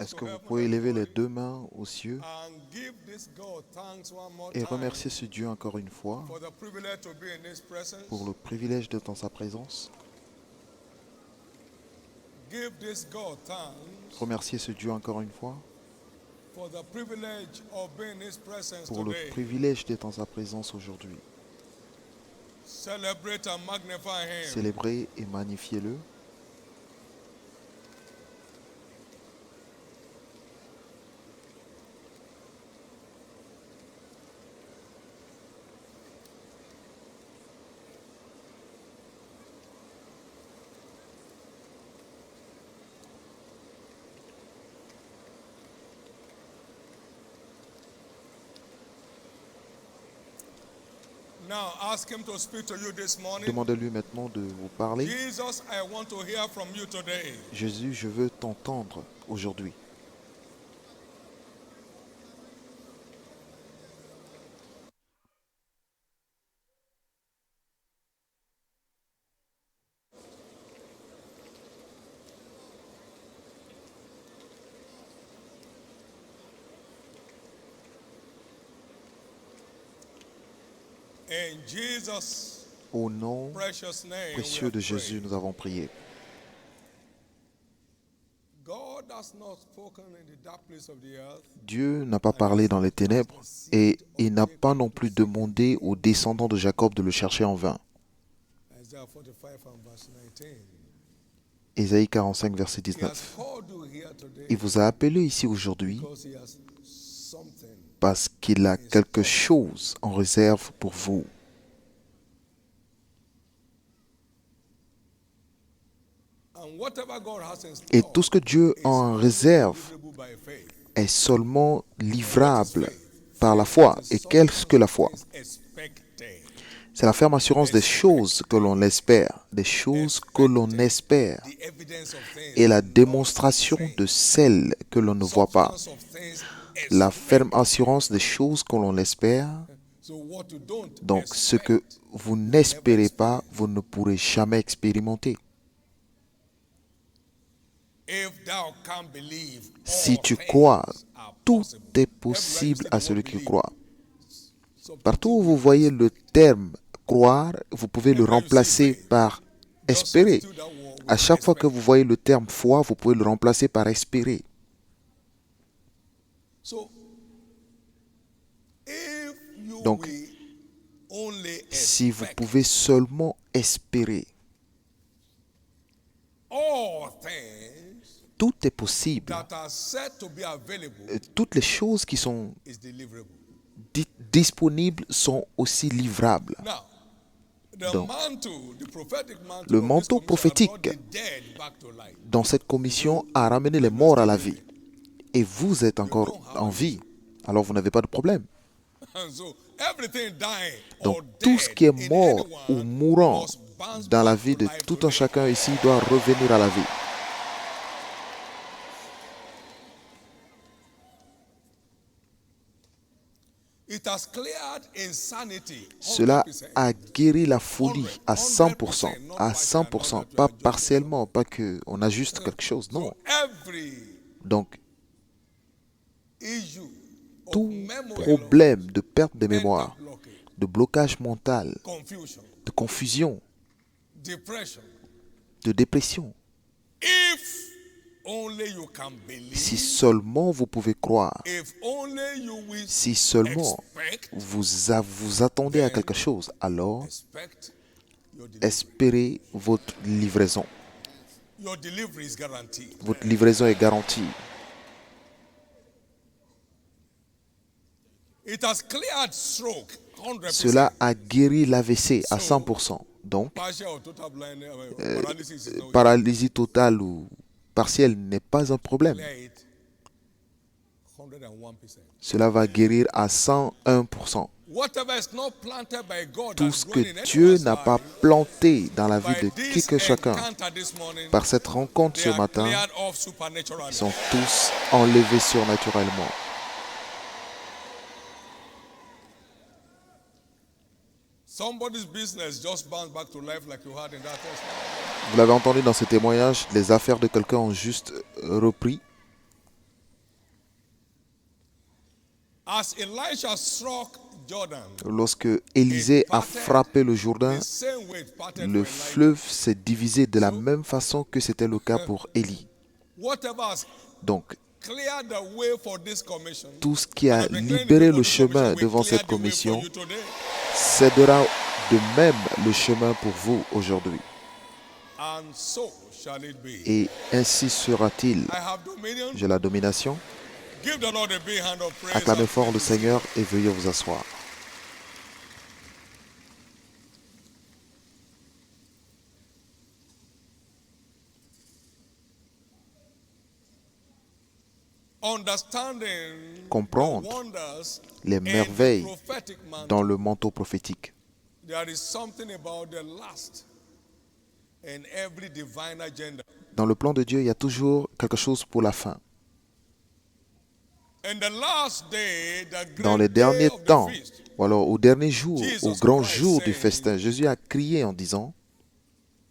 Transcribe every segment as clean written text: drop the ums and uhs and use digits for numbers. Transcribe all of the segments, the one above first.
Est-ce que vous pouvez lever les deux mains aux cieux et remercier ce Dieu encore une fois pour le privilège d'être dans sa présence? Remercier ce Dieu encore une fois pour le privilège d'être dans sa présence aujourd'hui. Célébrez et magnifiez-le. Demandez-lui maintenant de vous parler. Jésus, je veux t'entendre aujourd'hui. Au nom précieux de Jésus, nous avons prié. Dieu n'a pas parlé dans les ténèbres et il n'a pas non plus demandé aux descendants de Jacob de le chercher en vain. Ésaïe 45, verset 19. Il vous a appelé ici aujourd'hui parce qu'il a quelque chose en réserve pour vous. Et tout ce que Dieu a en réserve est seulement livrable par la foi. Et qu'est-ce que la foi? C'est la ferme assurance des choses que l'on espère, des choses que l'on espère, et la démonstration de celles que l'on ne voit pas. La ferme assurance des choses que l'on espère. Donc, ce que vous n'espérez pas, vous ne pourrez jamais expérimenter. Si tu crois, tout est possible à celui qui croit. Partout où vous voyez le terme croire, vous pouvez le remplacer par espérer. À chaque fois que vous voyez le terme foi, vous pouvez le remplacer par espérer. Donc, si vous pouvez seulement espérer, tout est possible. Toutes les choses qui sont disponibles sont aussi livrables. Donc, le manteau prophétique dans cette commission a ramené les morts à la vie. Et vous êtes encore en vie. Alors vous n'avez pas de problème. Donc tout ce qui est mort ou mourant dans la vie de tout un chacun ici doit revenir à la vie. Cela a guéri la folie à 100%, pas partiellement, pas qu'on ajuste quelque chose, non. Donc, tout problème de perte de mémoire, de blocage mental, de confusion, de dépression, si seulement vous pouvez croire, si seulement vous attendez à quelque chose, alors espérez votre livraison. Votre livraison est garantie. Cela a guéri l'AVC à 100%. Donc, paralysie totale ou partielle n'est pas un problème. Cela va guérir à 101%. Tout ce que Dieu n'a pas planté dans la vie de qui que chacun, par cette rencontre ce matin, ils sont tous enlevés surnaturellement. Vous l'avez entendu dans ce témoignage, les affaires de quelqu'un ont juste reprit. As Elisha struck Jordan, Lorsque Élisée a frappé le Jourdain, the same way it parted le for Elijah. fleuve s'est divisé de la même façon que c'était le cas pour Élie. Whatever has Donc, cleared the way for this commission, tout ce qui a and I've been clearing libéré the way le for this chemin commission, will devant clear cette the way for commission you today. cédera de même le chemin pour vous aujourd'hui. And so shall it be. Et ainsi sera-t-il. I have dominion. J'ai la domination. Give the Lord a big hand of praise. Acclamez and fort le thank you. Seigneur et veuillez vous asseoir. Understanding Comprendre the wonders les in merveilles the prophetic mantle. dans le manteau prophétique. There is something about the last in every divine agenda. Dans le plan de Dieu, il y a toujours quelque chose pour la fin. In the last day, the Dans les great day derniers of the temps, feast, ou alors au dernier jour, Jesus au grand Christ jour du saying, festin, Jésus a crié en disant,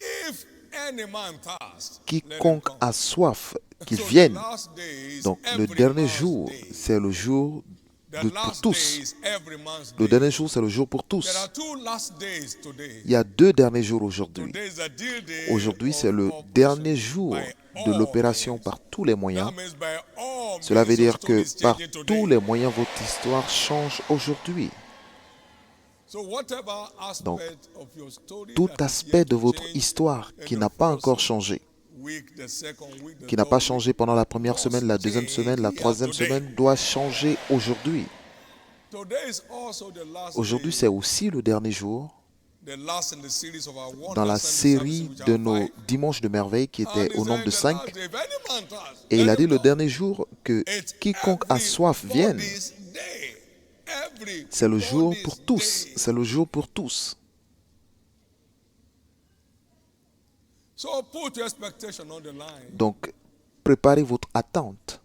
if any man thirst, let him quiconque come. a soif, qu'il So the vienne. last day is Donc le every dernier man's jour, day. c'est le jour The pour last tous. day is every man's Le day. dernier jour, c'est le jour pour There tous. are two last days today. Il y a deux derniers jours aujourd'hui. Today is a deal day Aujourd'hui, c'est of le operation dernier jour by de all l'opération means. par tous les moyens. That means by all Cela means veut dire your story que is par changing tous today. les moyens, votre histoire change aujourd'hui. So whatever Donc, aspect of your story Tout that is aspect yet de to votre change histoire qui in n'a the pas first encore changé, week, the second week, the qui n'a pas third week, changé pendant la première semaine, la deuxième must semaine, la change troisième today. semaine, doit changer aujourd'hui. Today is also the last Aujourd'hui, day, c'est aussi le dernier jour the last in the series of our dans la Wonder Sunday série services, which de are nos 5. dimanches de merveille qui And était he au nombre said de the 5. last day, if any man thirst, Et il let a dit him le come. dernier jour que It's quiconque a soif vienne. everybody's day. C'est le jour Everybody's pour tous. day. C'est le jour pour tous. So put your expectation on the line. Donc, préparez votre attente.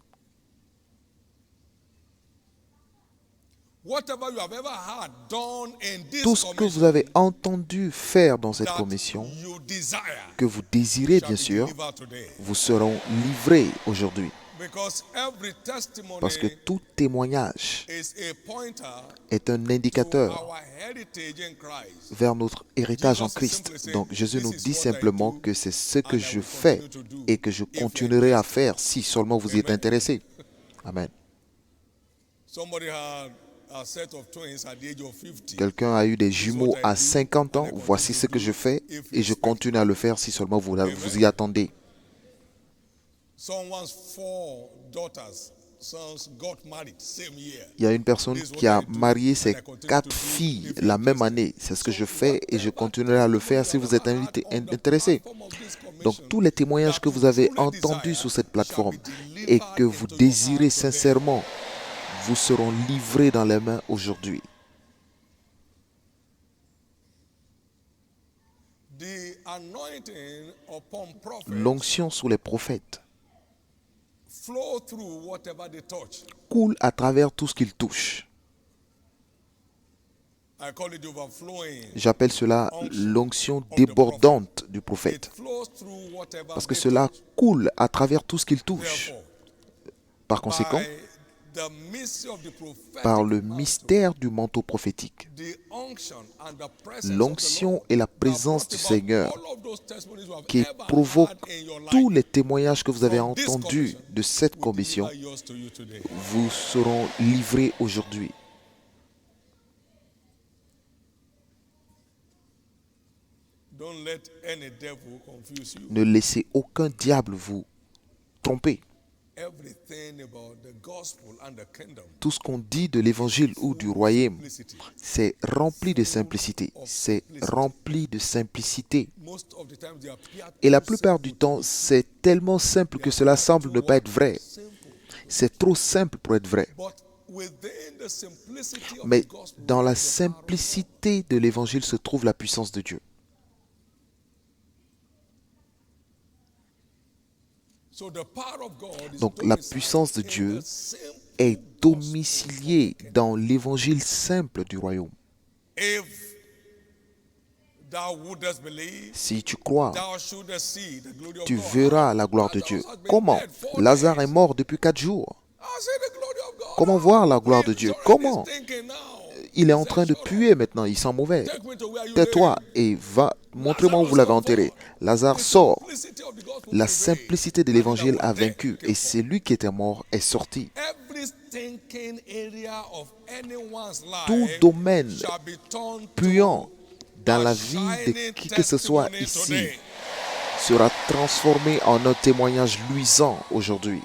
Whatever you have ever had done in this Tout ce que vous commission avez entendu faire dans cette that commission, you desire que vous désirez shall bien be sûr, delivered today. vous seront livrés aujourd'hui. Because every testimony Parce que tout témoignage is a pointer est un to indicateur our heritage in Christ. vers notre héritage en Jesus Christ. simply said, Donc Jésus "This nous is dit what I simplement do, que c'est ce que and I je will fais continue to do et que je if you're continuerai à interested." faire si seulement vous y êtes Amen. intéressé. Amen. Somebody had a set of twins at the age of 50. Quelqu'un a eu des jumeaux à 50 ans. Voici ce que je fais et je continue à le faire si seulement vous y attendez. Someone's 4 daughters, sons got married same year. Il y a une personne qui a marié ses 4 filles la même année. C'est ce que je fais et je continuerai à le faire si vous êtes intéressé. Donc tous les témoignages que vous avez entendus sur cette plateforme et que vous désirez sincèrement vous seront livrés dans les mains aujourd'hui. The anointing upon prophets L'onction sur les prophètes flow through whatever they touch. coule à travers tout ce qu'ils touchent. I call it overflowing. J'appelle cela l'onction débordante du It prophète. flows through whatever Parce que they cela touch. coule à travers tout ce qu'il touche. Therefore, Par conséquent, by the mystery of the prophetic par le mantle, mystère du manteau prophétique, the unction and the presence of the l'onction Lord et la that présence brought du about Seigneur all of those testimonies you have qui ever provoque had in your life tous les témoignages que vous avez from this entendus commission de cette will commission deliver yours to you today. vous seront livrés aujourd'hui. Don't let any devil confuse you. Ne laissez aucun diable vous tromper. Everything about the gospel and the kingdom, Tout ce qu'on dit de l'évangile ou du royaume, simplicity. c'est rempli de simplicité. C'est rempli de simplicité. Most of the time they appear Et la too plupart du simple temps, to c'est tellement simple que cela semble ne pas être vrai. simple. C'est trop simple pour être vrai. But within the simplicity of Mais the gospel, dans la is the power of God. simplicité de l'évangile se trouve la puissance de Dieu. So the power of God is Donc la domiciled puissance de in Dieu the simple est gospel. domiciliée dans l'évangile simple du royaume. If Thou wouldest believe, Si tu crois, thou shouldest see the glory of tu God. verras la gloire de Dieu. Lazarus has been Comment? dead 4 Lazare days. est mort depuis 4 jours. I see the glory of God. Comment voir la gloire de He's Dieu? already Comment? stinking now. Il est He en said, train de "Shut up. puer maintenant, il sent mauvais. Take me to where you Tais-toi lay him." et va, montrez-moi où vous l'avez enterré. Lazare sort. Simplicity of the gospel La prevailed. simplicité de And l'évangile that a was dead vaincu came et forth. celui qui était mort est sorti. Every stinking area of anyone's Tout life domaine shall be turned puant to dans a la vie de shining qui que ce soit testimony ici today. sera transformé en un témoignage luisant aujourd'hui.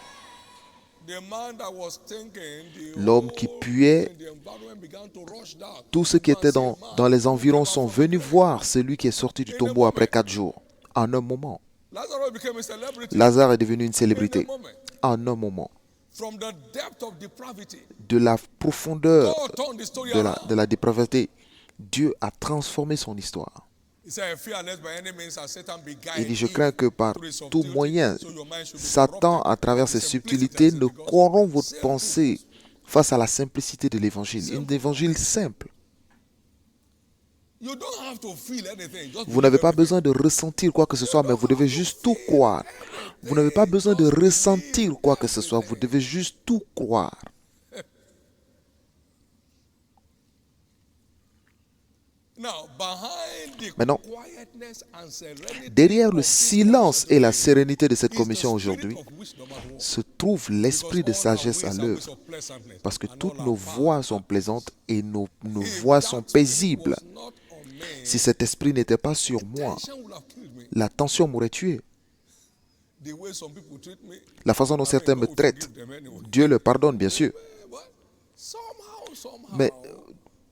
The man that was stinking, the L'homme qui whole puait, the environment began to rush down. tous ceux qui Go and étaient see a dans man les environs who sont came out from venus the grave. voir celui qui est sorti du tombeau après 4 jours. En un moment. Lazarus became a celebrity. Lazare est devenu une In a célébrité. moment. En un moment. From the depth of depravity, De la profondeur God turned the story de around. la dépravité, Dieu a transformé son histoire. He said, "Fear lest by any means as Satan beguiled Il dit, je Eve crains que par through his tout subtlety, moyen, so your mind should be Satan, corrupted à travers by ses the subtilités, simplicity ne of the gospel." corrompt votre Simple. pensée face à la simplicité de l'évangile. Une évangile simple. You don't have to feel anything, just Vous n'avez believe pas everything. besoin de ressentir quoi que ce soit, mais vous devez juste tout croire. Vous n'avez pas besoin de ressentir quoi que ce soit, vous devez juste tout croire. Now, behind the Maintenant, quietness and serenity derrière le of this silence commission et la today sérénité de cette is the commission spirit aujourd'hui of wisdom at work. se trouve l'esprit de Because all our sagesse à ways are l'œuvre. ways of pleasantness, Parce que and toutes all nos our voies paths sont are plaisantes et nos If voies that sont spirit paisibles. was not on me, Si cet esprit n'était pas sur moi, tension would have killed me. la tension m'aurait tué. The way some people treat me, La façon dont certains me God will traitent, forgive them anyway. Dieu le pardonne bien sûr. But somehow, Mais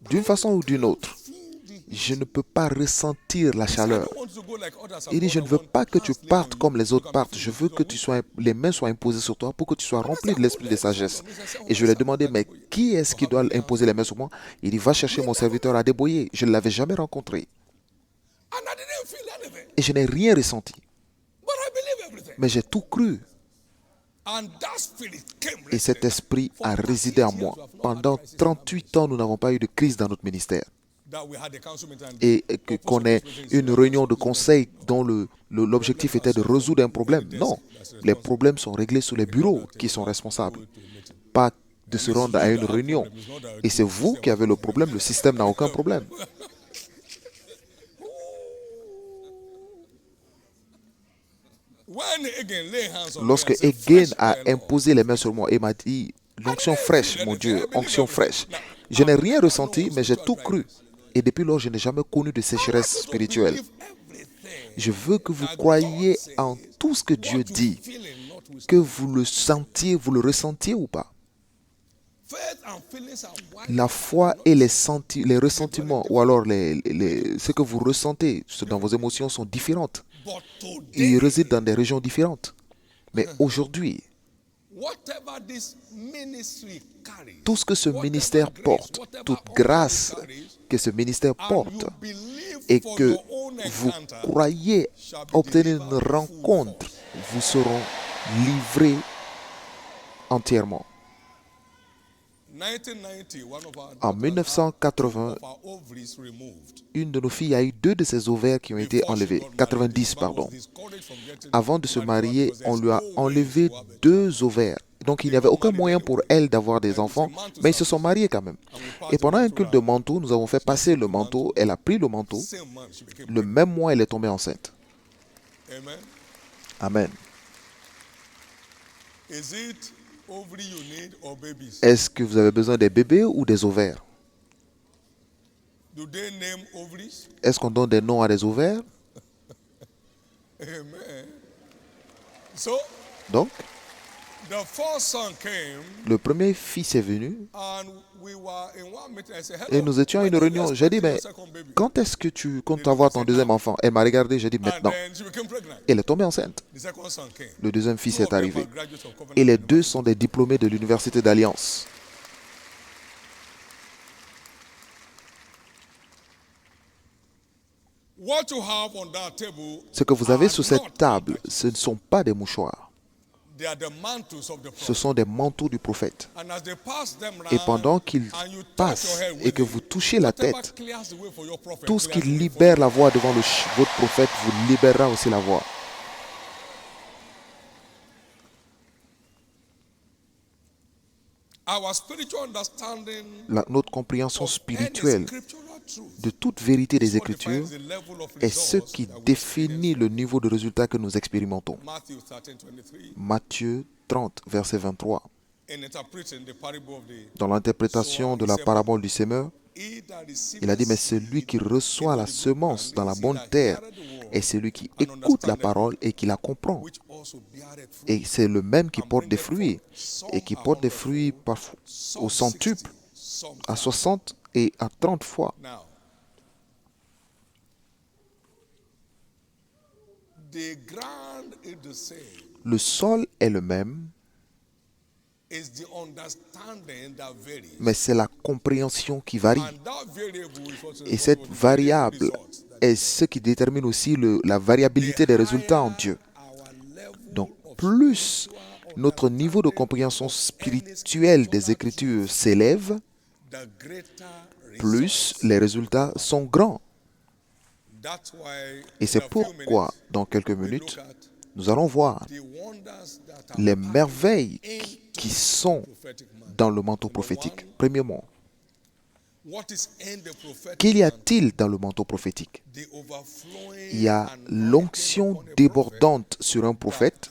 d'une façon ou d'une autre, feel the heat. je ne peux pas ressentir la I chaleur. don't want to go like others have Il dit, je gone ne veux and pas que tu hands laid partes on comme you, les so autres you can partent. be Je filled veux with que les mains soient imposées sur toi pour que tu sois rempli de l'esprit de sagesse. Et je lui ai demandé, mais qui est-ce qui doit imposer les mains sur moi? Il dit, va chercher mon serviteur à débrouiller. Je ne l'avais jamais rencontré. And I didn't feel anything, Et je n'ai rien ressenti. but I believe everything. Mais j'ai tout cru. And that spirit came Et cet rested. esprit a résidé en moi. Pendant 38 ans, nous n'avons pas eu de crise dans notre ministère. That we had a council meeting and Et the purpose qu'on of ait this meeting is une to réunion de resolve this conseil dont l'objectif était de résoudre un problème. Non, les problèmes sont réglés sur les bureaux qui sont responsables. Pas de se rendre à une réunion. Et c'est vous qui avez le problème, le système n'a aucun problème. When Hagin lay hands on me Lorsque and said, Hagin "Fresh a oil, Lord," imposé les mains sur moi et m'a dit, l'onction fraîche, mon Dieu, onction fraîche. Je n'ai rien ressenti, mais j'ai tout cru. Et depuis lors, je n'ai jamais connu de sécheresse spirituelle. believe everything Je veux que vous croyiez en tout ce que Dieu dit, feeling, not with que vous le sentiez, vous le ressentiez ou pas. faith and feelings are one. La foi et les ressentiments, ou alors ce que vous ressentez dans vos émotions sont différentes. But Ils today, résident dans des régions différentes. Mais aujourd'hui, whatever this ministry carries, tout ce que ce whatever ministère grace, porte, whatever toute honor grâce it carries, que ce ministère and porte, you believe et for que your own vous encounter, croyez shall be obtenir une delivered full rencontre, force. vous seront livrés entièrement. 1990, one of our En daughters 1980, had of our ovaries removed. une de nos filles a eu 2 de ses ovaires qui ont été Before she enlevés. got married, 90, this man was pardon. discouraged from getting Avant de se married marier, because on there's lui a no way enlevé to have a 2 ovaires. Donc il n'y avait aucun moyen pour elle d'avoir des enfants, mais ils se sont mariés quand même. Et pendant un culte de manteau, nous avons fait passer le manteau. Elle a pris le manteau. same month she became Le même mois, elle est tombée enceinte. Amen. Amen. Is it ovary you need or babies? Est-ce que vous avez besoin des bébés ou des ovaires? Do they name ovaries? Est-ce qu'on donne des noms à des ovaires? Amen. So Donc, the first son came le premier fils est venu and we were in one meeting. I said, et hello. nous étions à une when are you réunion. J'ai dit, expecting mais your second baby? quand est-ce que tu comptes avoir ton deuxième enfant? Elle m'a regardé, j'ai dit, And maintenant. then she became pregnant. Elle est tombée enceinte. The second son came. Le deuxième fils Two of est them arrivé. are graduates of Covenant Et les deux University. sont des diplômés de l'Université d'Alliance. What you have on that table Ce que vous avez are sur cette not table, handkerchiefs. ce ne sont pas des mouchoirs. They are the mantles of the Ce prophet. sont des manteaux du prophète. And as they pass them Et round, pendant qu'ils and you touch your passent head et with que it, vous touchez la whatever tête, clears the way for your prophet, tout ce qui clears the way for libère you. la voie devant votre prophète vous libérera aussi la voie. Our spiritual understanding Notre compréhension of any spirituelle scriptural truth de toute vérité des is what Écritures defines the level of est ce results qui that we définit experience. le niveau de résultat que nous expérimentons. Matthew 13:23, Matthieu 30, verset 23. in interpreting the parable of the Dans l'interprétation de la parabole du semeur, he that receiveth il a dit, mais seed celui qui reçoit la into the good semence ground dans la is he bonne that terre heareth the word est celui qui and écoute la understandeth parole et qui la comprend. which also beareth fruit Et c'est le même qui and porte des bringeth fruits forth some et qui a porte des fruits hundredfold, parfois au some 60, centuple, some à 30. 60 et à 30 fois. Now, the ground is the same. Le sol est le même, It's the understanding that varies. mais c'est la compréhension qui varie. And that variable is what Et cette variable est ce qui détermine aussi la variabilité des résultats en Dieu. Donc, plus notre niveau de compréhension spirituelle des Écritures s'élève, plus les résultats sont grands. Et c'est pourquoi, dans quelques minutes, nous allons voir les merveilles qui sont dans le manteau prophétique. Premièrement, qu'il y a-t-il dans le manteau prophétique? Il y a l'onction débordante sur un prophète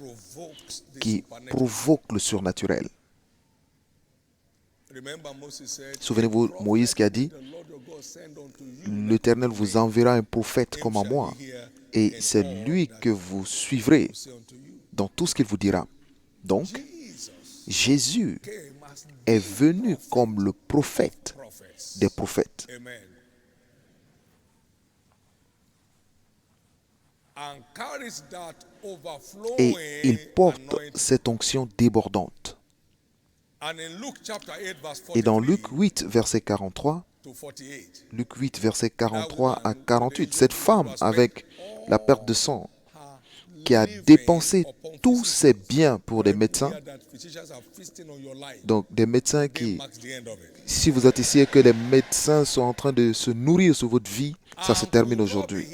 qui provoque le surnaturel. Souvenez-vous, Moïse qui a dit, l'Éternel vous enverra un prophète comme à moi, et c'est lui que vous suivrez dans tout ce qu'il vous dira. Donc, Jésus est venu comme le prophète des prophètes. Et il porte cette onction débordante. Et dans Luc 8, verset 43, Luc 8, verset 43 à 48, cette femme avec la perte de sang qui a dépensé tous ses biens pour des médecins, donc des médecins qui, si vous êtes ici et que les médecins sont en train de se nourrir sur votre vie, ça se termine aujourd'hui.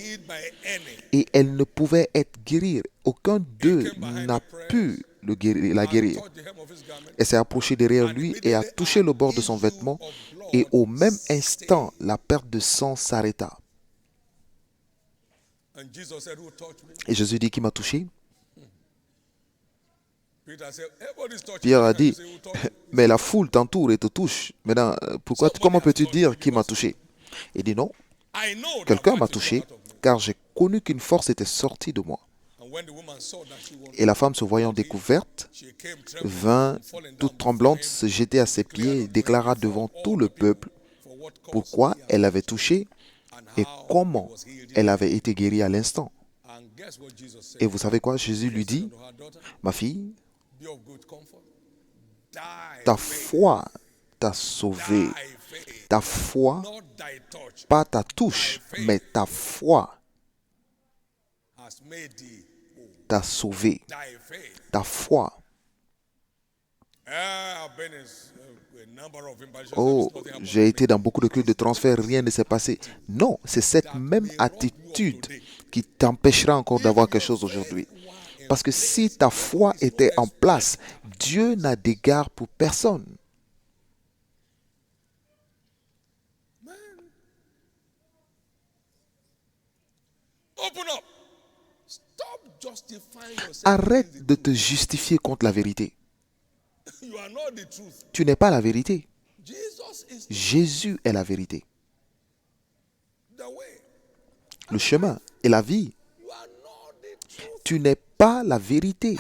Et elle ne pouvait être guérie. Aucun d'eux n'a pu la guérir. Elle s'est approchée derrière lui et a touché le bord de son vêtement. Et au même instant, la perte de sang s'arrêta. Et Jésus dit, qui m'a touché? Pierre a dit, mais la foule t'entoure et te touche. Maintenant, comment peux-tu dire qui m'a touché? Il dit non, quelqu'un m'a touché car j'ai connu qu'une force était sortie de moi. Et la femme, se voyant découverte, vint toute tremblante se jeter à ses pieds et déclara devant tout le peuple pourquoi elle avait touché et comment elle avait été guérie à l'instant. Et vous savez quoi? Jésus lui dit, ma fille, ta foi t'a sauvée. Ta foi, pas ta touche, mais ta foi t'a sauvé. Ta foi. Oh, j'ai été dans beaucoup de cultes de transfert, rien ne s'est passé. Non, c'est cette même attitude qui t'empêchera encore d'avoir quelque chose aujourd'hui. Parce que si ta foi était en place, Dieu n'a d'égard pour personne. Arrête de te justifier contre la vérité. Tu n'es pas la vérité. Jésus est la vérité. Le chemin et la vie. Tu n'es pas la vérité.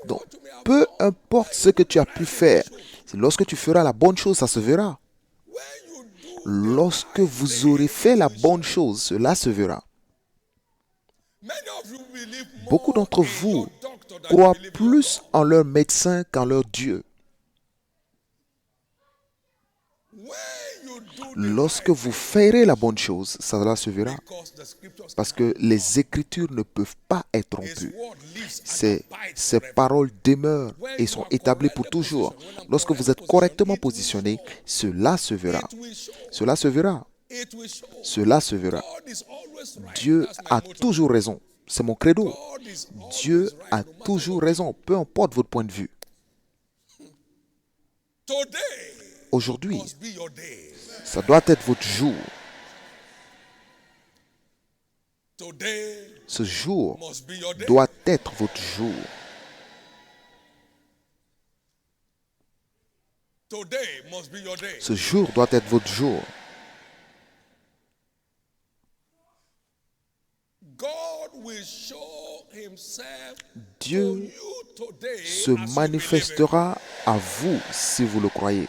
Donc, peu importe ce que tu as pu faire, lorsque tu feras la bonne chose, ça se verra. Lorsque vous aurez fait la bonne chose, cela se verra. Beaucoup d'entre vous croient plus en leur médecin qu'en leur Dieu. Lorsque vous ferez la bonne chose, cela se verra. Parce que les Écritures ne peuvent pas être rompues. Ces paroles demeurent et sont établies pour toujours. Lorsque vous êtes correctement positionné, cela se verra. Cela se verra. Cela se verra. Dieu a toujours raison. C'est mon credo. Dieu a toujours raison, peu importe votre point de vue. Aujourd'hui, ça doit être votre jour. Ce jour doit être votre jour. Ce jour doit être votre jour. Dieu se manifestera à vous si vous le croyez.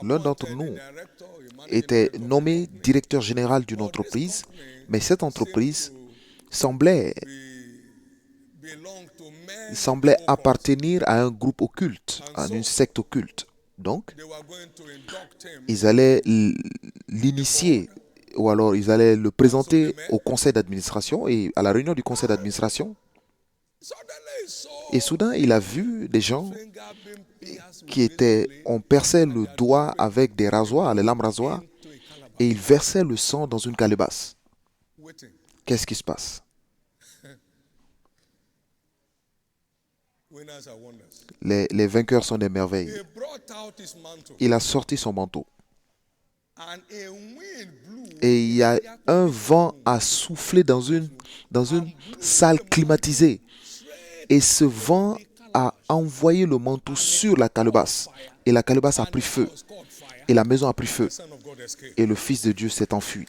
L'un d'entre nous était nommé directeur général d'une entreprise, mais cette entreprise semblait appartenir à un groupe occulte, à une secte occulte. Donc, ils allaient l'initier, ou alors ils allaient le présenter au conseil d'administration, et à la réunion du conseil d'administration. Et soudain, il a vu des gens on perçait le doigt avec des rasoirs, les lames rasoirs, et ils versaient le sang dans une calebasse. Qu'est-ce qui se passe? Les vainqueurs sont des merveilles. Il a sorti son manteau. Et il y a un vent à souffler dans une salle climatisée. Et ce vent a envoyé le manteau sur la calebasse. Et la calebasse a pris feu. Et la maison a pris feu. Et le Fils de Dieu s'est enfui.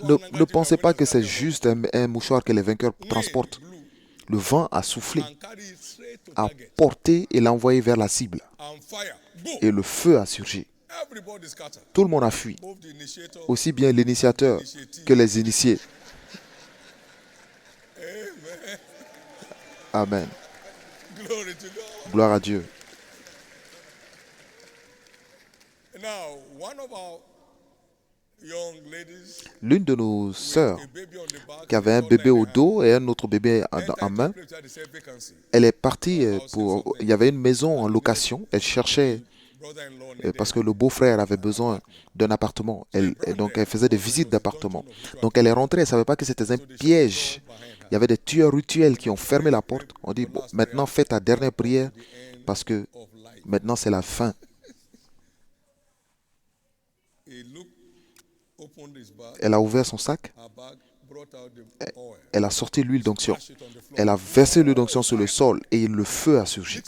Donc, ne pensez pas que c'est juste un mouchoir que les vainqueurs transportent. Le vent a soufflé, a porté et l'a envoyé vers la cible. Et le feu a surgi. Tout le monde a fui. Aussi bien l'initiateur que les initiés. Amen. Gloire à Dieu. L'une de nos sœurs, qui avait un bébé au dos et un autre bébé en main, elle est partie il y avait une maison en location. Elle cherchait, parce que le beau-frère avait besoin d'un appartement. Donc elle faisait des visites d'appartement. Donc elle est rentrée, elle ne savait pas que c'était un piège. Il y avait des tueurs rituels qui ont fermé la porte. On dit, bon, maintenant fais ta dernière prière, parce que maintenant c'est la fin. Elle a ouvert son sac. Elle a sorti l'huile d'onction. Elle a versé l'huile d'onction sur le sol et le feu a surgi.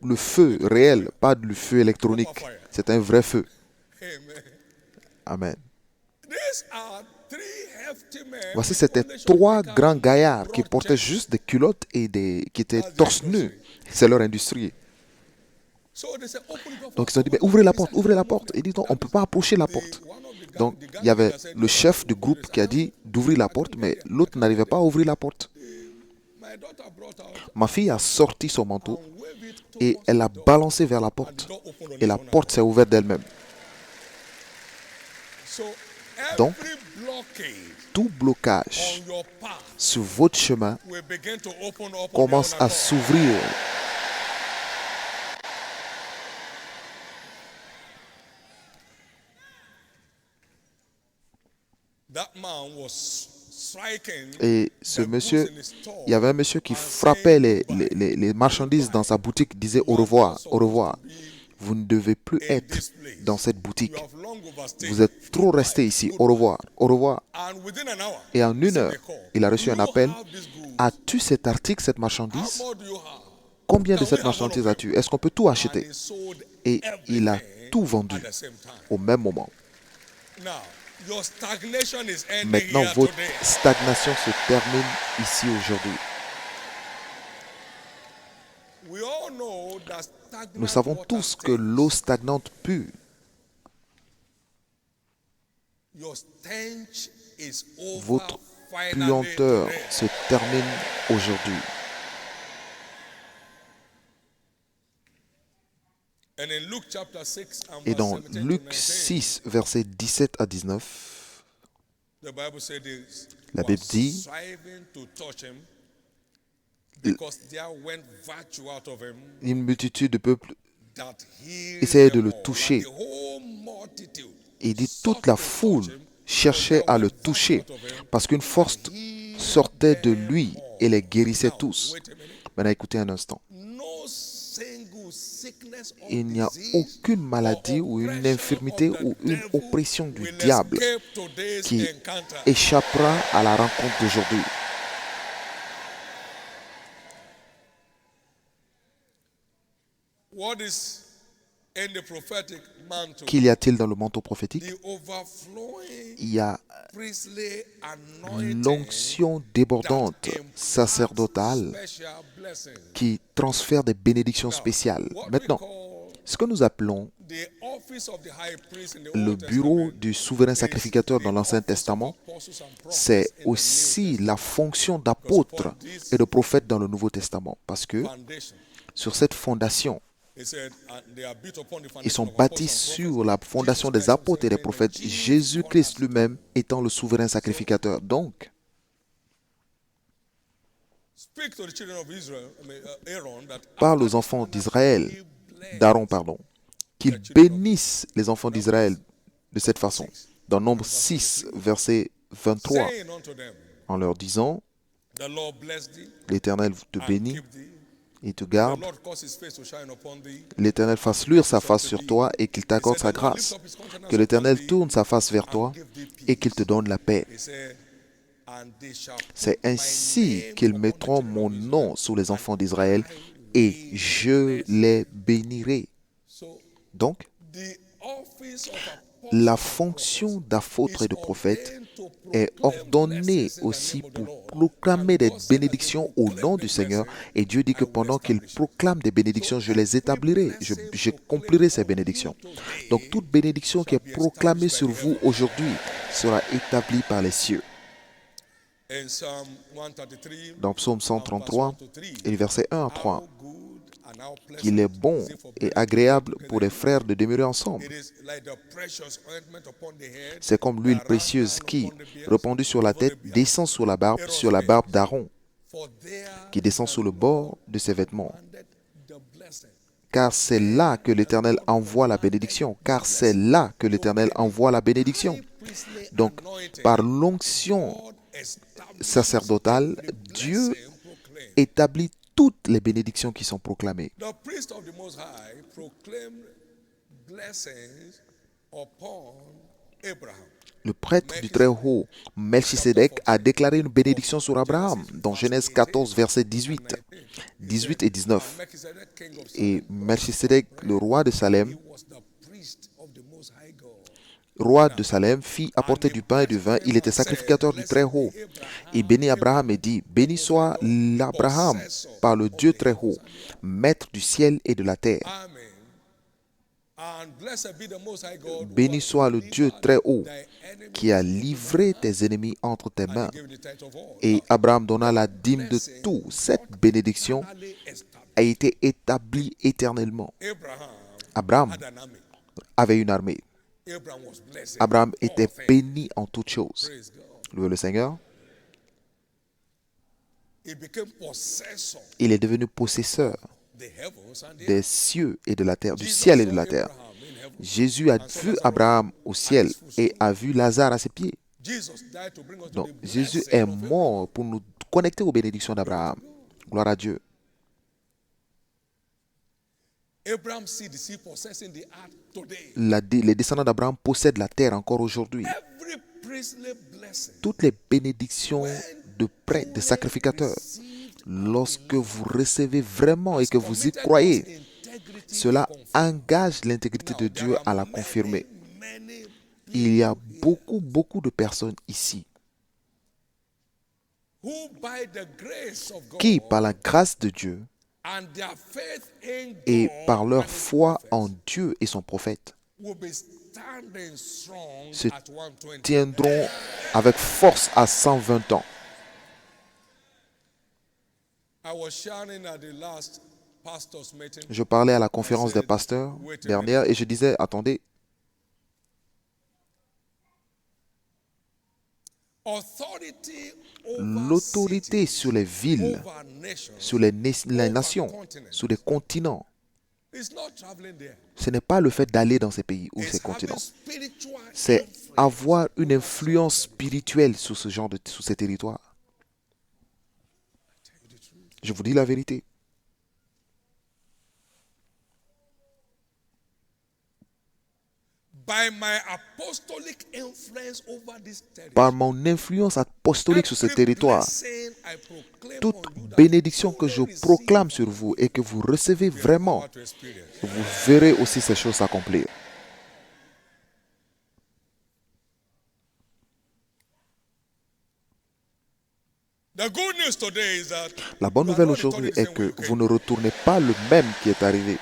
Le feu réel, pas le feu électronique. C'est un vrai feu. Amen. Voici, c'était 3 grands gaillards qui portaient juste des culottes et qui étaient torse nus. C'est leur industrie. Donc ils ont dit, mais ouvrez la porte, ouvrez la porte. Ils disent, non, on ne peut pas approcher la porte. Donc il y avait le chef du groupe qui a dit d'ouvrir la porte, mais l'autre n'arrivait pas à ouvrir la porte. Ma fille a sorti son manteau et elle l'a balancé vers la porte. Et la porte s'est ouverte d'elle-même. Donc, tout blocage sur votre chemin commence à s'ouvrir. Et ce monsieur, il y avait un monsieur qui frappait les marchandises dans sa boutique, disait au revoir, au revoir. Vous ne devez plus être dans cette boutique. Vous êtes trop resté ici. Au revoir, au revoir. Et en 1 heure, il a reçu un appel. As-tu cet article, cette marchandise? Combien de cette marchandise as-tu? Est-ce qu'on peut tout acheter? Et il a tout vendu au même moment. Maintenant, votre stagnation se termine ici aujourd'hui. Nous savons tous que l'eau stagnante pue. Votre puanteur se termine aujourd'hui. Et dans Luc 6, versets 17 à 19, la Bible dit, une multitude de peuples essayait de le toucher. Il dit, toute la foule cherchait à le toucher parce qu'une force sortait de lui et les guérissait tous. Maintenant, écoutez un instant. Il n'y a aucune maladie ou une infirmité ou une oppression du diable qui échappera à la rencontre d'aujourd'hui. Qu'y a-t-il dans le manteau prophétique? Il y a l'onction débordante sacerdotale qui transfère des bénédictions spéciales. Maintenant, ce que nous appelons le bureau du souverain sacrificateur dans l'Ancien Testament, c'est aussi la fonction d'apôtre et de prophète dans le Nouveau Testament. Parce que sur cette fondation, ils sont bâtis sur la fondation des apôtres et des prophètes, Jésus-Christ lui-même étant le souverain sacrificateur. Donc, parle aux enfants d'Israël, d'Aaron, qu'ils bénissent les enfants d'Israël de cette façon. Dans Nombre 6, verset 23, en leur disant, l'Éternel te bénit, il te garde, l'Éternel fasse luire sa face sur toi et qu'il t'accorde sa grâce. Que l'Éternel tourne sa face vers toi et qu'il te donne la paix. C'est ainsi qu'ils mettront mon nom sur les enfants d'Israël et je les bénirai. Donc, la fonction d'apôtre et de prophète est ordonnée aussi pour proclamer des bénédictions au nom du Seigneur. Et Dieu dit que pendant qu'ils proclament des bénédictions, je les établirai, j'accomplirai ces bénédictions. Donc toute bénédiction qui est proclamée sur vous aujourd'hui sera établie par les cieux. Dans Psaume 133, et versets 1 à 3, qu'il est bon et agréable pour les frères de demeurer ensemble. C'est comme l'huile précieuse qui, répandue sur la tête, descend sur la barbe d'Aaron, qui descend sur le bord de ses vêtements. Car c'est là que l'Éternel envoie la bénédiction. Car c'est là que l'Éternel envoie la bénédiction. Donc, par l'onction sacerdotale, Dieu établit toutes les bénédictions qui sont proclamées. Le prêtre du Très-Haut, Melchisédek, a déclaré une bénédiction sur Abraham dans Genèse 14, versets 18 et 19. Et Melchisédek, le roi de Salem, fit apporter du pain et du vin. Il était sacrificateur du Très-Haut. Il bénit Abraham et dit, béni soit l'Abraham par le Dieu Très-Haut, maître du ciel et de la terre. Béni soit le Dieu Très-Haut qui a livré tes ennemis entre tes mains. Et Abraham donna la dîme de tout. Cette bénédiction a été établie éternellement. Abraham avait une armée. Abraham était béni en toutes choses. Louez le Seigneur. Il est devenu possesseur des cieux et de la terre, du ciel et de la terre. Jésus a vu Abraham au ciel et a vu Lazare à ses pieds. Donc, Jésus est mort pour nous connecter aux bénédictions d'Abraham. Gloire à Dieu. Les descendants d'Abraham possèdent la terre encore aujourd'hui. Toutes les bénédictions de prêtres, de sacrificateurs, lorsque vous recevez vraiment et que vous y croyez, cela engage l'intégrité de Dieu à la confirmer. Il y a beaucoup de personnes ici qui, par la grâce de Dieu, et par leur foi en Dieu et son prophète, will be standing strong se at 120. tiendront avec force à 120 ans. I was sharing at the last pastors meeting. Je parlais à la conférence des pasteurs dernière et je disais, attendez, Authority over l'autorité cities, sur les villes, over nations, sur les over nations, continents, sur les continents, it's not traveling there. ce n'est pas le fait d'aller dans ces pays ou It's ces having continents. spiritual C'est influence avoir une over influence something. spirituelle sur sur ces territoires. Tell you the truth. Je vous dis la vérité. By my apostolic influence over this Par territory, mon influence apostolique sur ce every territoire, blessing I proclaim toute on you that bénédiction you que je truly proclame receive, sur vous et que vous recevez you are vraiment, empowered to experience. vous verrez aussi ces choses s'accomplir. The good news today is that La bonne you are nouvelle not aujourd'hui returning the est same way que you vous came. ne retournez pas le même qui est arrivé.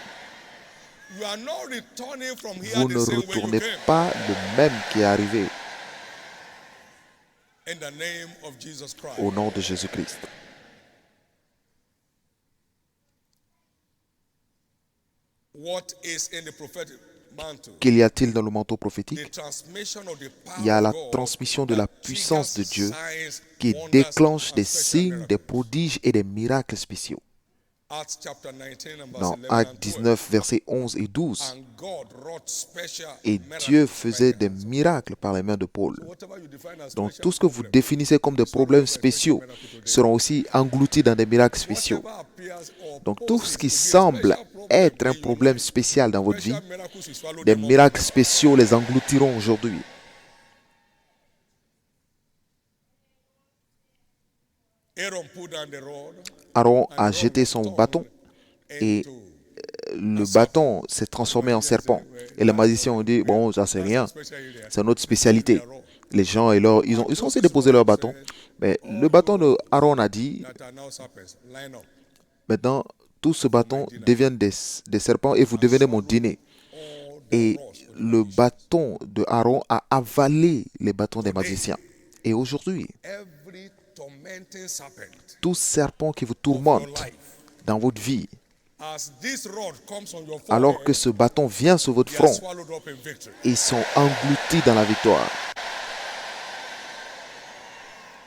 You are not returning from here Vous the ne same way you retournez came. pas le même qui est arrivé. In the name of Jesus Christ. Au nom de Jésus-Christ. What is in the prophetic mantle? Qu'y a-t-il dans le manteau The prophétique? transmission of the Il y a power la of God transmission de that la puissance de triggers Dieu signs, qui wonders, déclenche and des special signes, des miracles. prodiges et des miracles spéciaux. Acts chapter 19 and verse Dans 11 Actes and 12. 19, versets 11 et 12. And God wrought special Et miracles Dieu by faisait the des hands of miracles par les mains de Paul. God. Whatever you define as Donc special tout ce que vous problem, définissez comme des is already problèmes a special spéciaux miracle today. seront aussi engloutis dans des miracles spéciaux. Whatever appears or Donc tout poses ce to qui be a semble special problem être un in your problème life, spécial dans votre vie, special miracles will swallow des them up miracles today. spéciaux les engloutiront aujourd'hui. Aaron put down the rod, Aaron and a the rod jeté was son turned bâton et into le bâton s'est transformé en serpent. Et les magiciens ont dit, bon, ça c'est rien, c'est notre spécialité. Les gens, ils sont aussi déposé leur bâton. Mais le bâton de Aaron a dit, that are now serpents, line up. maintenant, tout ce bâton deviennent des serpents et vous devenez mon dîner. All the Et rods of the le magician. bâton de Aaron a avalé les bâtons des magiciens. Et aujourd'hui, Every tormenting serpent tout serpent qui vous of your tourmente life, dans votre vie, as this rod comes on your alors que forehead, ce bâton vient sur votre they are front, swallowed up in victory. ils sont engloutis dans la victoire.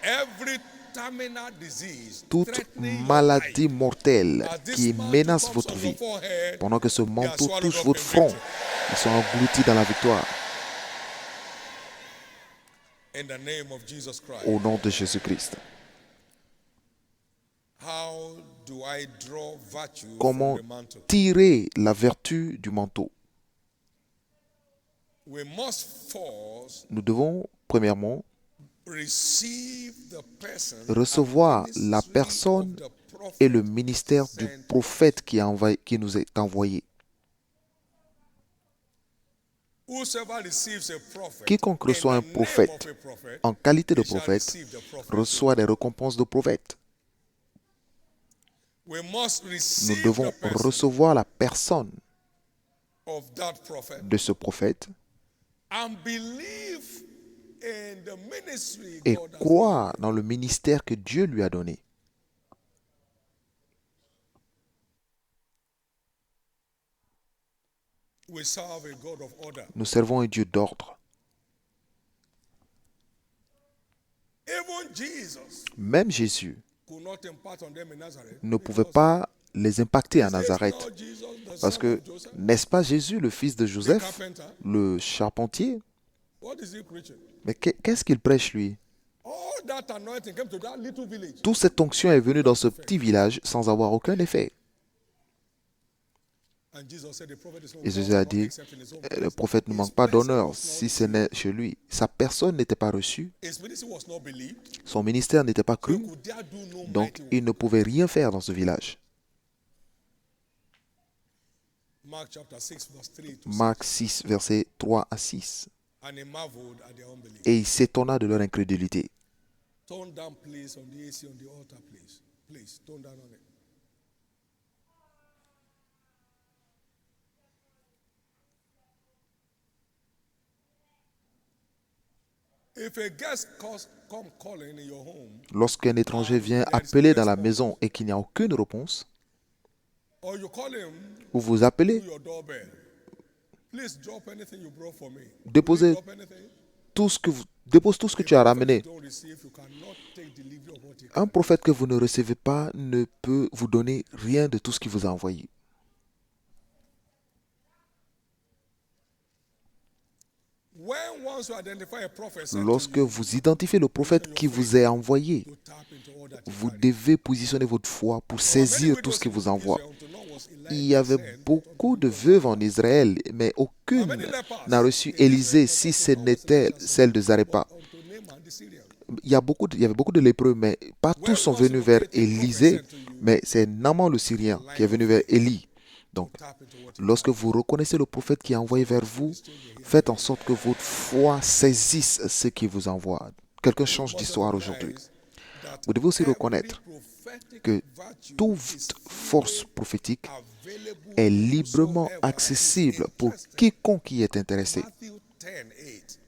Every terminal disease Toute threatening your maladie life, mortelle as this qui mantle menace comes votre on vie, your forehead, pendant que ce they are manteau swallowed touche up votre in front, victory. ils sont engloutis dans la victoire. In the name of Jesus Christ. Au nom de Jésus-Christ. How do I draw virtue Comment from the mantle? tirer la vertu du manteau? We must first Nous devons, premièrement, receive the person recevoir and la ministry personne of the prophet et le ministère du sent. prophète qui nous est envoyé. Whosoever receives a prophet Quiconque in reçoit un the name prophète of a prophet, en qualité de he shall prophète receive the prophet. reçoit des récompenses de prophète. We must Nous receive devons the person recevoir la personne of that prophet de ce prophète and believe in the ministry et God has croire given. dans le ministère que Dieu lui a donné. We serve a God of order. Nous servons un Dieu d'ordre. Even Jesus Même Jésus could not impart on them in Nazareth. ne pouvait because pas les impacter à is Nazareth. not Jesus, the Parce son que of Joseph, n'est-ce pas Jésus, le fils de the Joseph, carpenter? le charpentier? What is he preaching? Mais qu'est-ce qu'il prêche lui? All that anointing came to that little village. Toute cette onction est venue dans ce petit village sans avoir aucun effet. And Jesus said the prophet is not Et Jésus a without honor dit, except in his own le place. prophète ne His manque pas presence d'honneur was not si ce received. n'est chez lui. Sa personne n'était pas reçue, His ministry was not believed. son ministère n'était pas So he cru, could there do no donc mighty il work. ne pouvait rien faire dans ce village. Mark chapter 6 verse 3 to Marc 6, versets 3 à 6. 6. And he marveled at their unbelief. Et il s'étonna de leur incrédulité. Turn down please on the AC on the altar please. Please, turn down on it. If a guest come calling in your home, Lorsqu'un étranger vient appeler dans la maison et qu'il n'y a aucune réponse, or you call him ou vous appelez, to your doorbell, please drop anything you brought for me. déposez Drop anything. dépose tout ce que tu as ramené. Don't receive, you cannot take delivery of what he Un prophète que vous ne recevez pas ne peut vous donner rien de tout ce qu'il vous a envoyé. When once you identify a prophet sent to Lorsque you, vous identifiez le prophète qui vous est envoyé, you tap into all that he vous carries. devez positionner votre foi pour saisir tout ce qu'il vous envoie. Il y avait beaucoup de veuves en Israël, mais aucune n'a reçu Élisée si ce n'était celle de Zarepha. Il y avait beaucoup de lépreux, mais pas tous sont venus vers Élisée, mais c'est Naaman le Syrien qui est venu vers Élie. Donc, lorsque vous reconnaissez le prophète qui est envoyé vers vous, faites en sorte que votre foi saisisse ce qui vous envoie. Quelqu'un change d'histoire aujourd'hui. Vous devez aussi reconnaître que toute force prophétique est librement accessible pour quiconque y est intéressé.